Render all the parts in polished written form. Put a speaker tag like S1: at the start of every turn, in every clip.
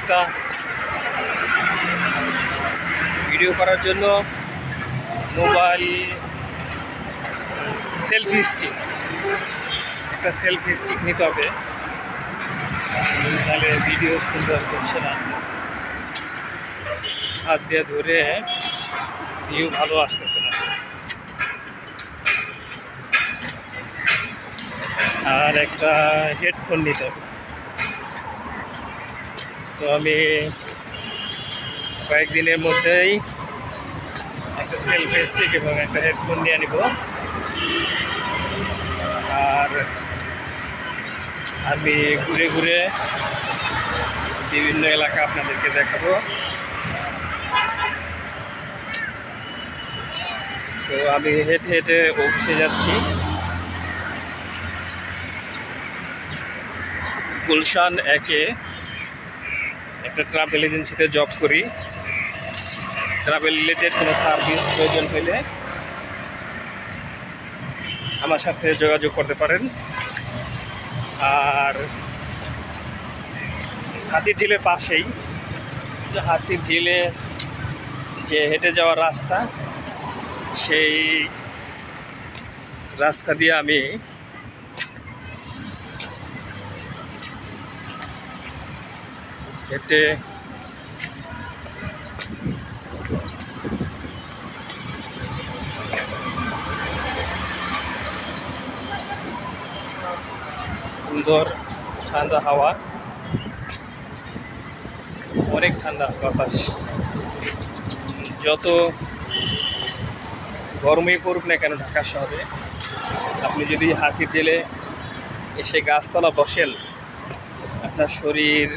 S1: একটা ভিডিও করার জন্য মোবাইল সেলফি স্টিক, একটা সেলফি স্টিক নিতে হবে, তাহলে ভিডিও সুন্দর হচ্ছে না। হাত দিয়ে ধরে ভিউ ভালো আসতেছে না। আর একটা হেডফোন নিতে হবে। তো আমি কয়েকদিনের মধ্যেই একটা সেলফি স্টিক এবং একটা হেডফোন নিয়ে নিব। আর আমি ঘুরে ঘুরে বিভিন্ন এলাকা আপনাদেরকে দেখাবো। তো আমি হেঁটে হেঁটে অফিসে যাচ্ছি। গুলশান একে একটা ট্রাভেল এজেন্সিতে জব করি। ট্রাভেল রিলেটেড কোনো সার্ভিস প্রয়োজন হলে আমার সাথে যোগাযোগ করতে পারেন। আর হাতির ঝিলের পাশেই, হাতির ঝিলে যে হেঁটে যাওয়ার রাস্তা, সেই রাস্তা দিয়ে আমি হেঁটে সুন্দর ঠান্ডা হাওয়া, অনেক ঠান্ডা বাতাস। যত গরমই পড়ুক না কেন ঢাকা শহরে, আপনি যদি হাতির জেলে এসে গাছতলা বসেন, আপনার শরীর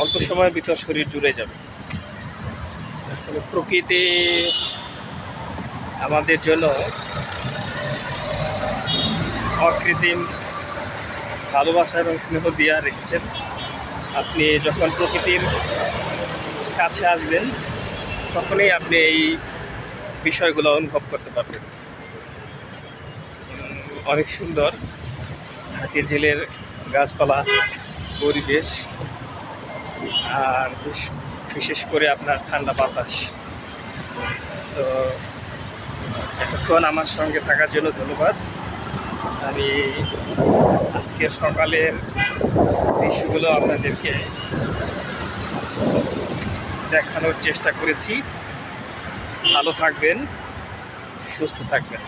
S1: অল্প সময়ের ভিতর শরীর জুড়ে যাবে। আসলে প্রকৃতি আমাদের জন্য অকৃত্রিম ভালোবাসা এবং স্নেহ দিয়ে রেখেছেন। আপনি যখন প্রকৃতির কাছে আসবেন, তখনই আপনি এই বিষয়গুলো অনুভব করতে পারবেন। অনেক সুন্দর হাতির ঝিলের গাছপালা, পরিবেশ, আর বিশেষ করে আপনার ঠান্ডা বাতাস। তো এতক্ষণ আমার সঙ্গে থাকার জন্য ধন্যবাদ। আমি আজকের সকালের দৃশ্যগুলো আপনাদেরকে দেখানোর চেষ্টা করেছি। ভালো থাকবেন, সুস্থ থাকবেন।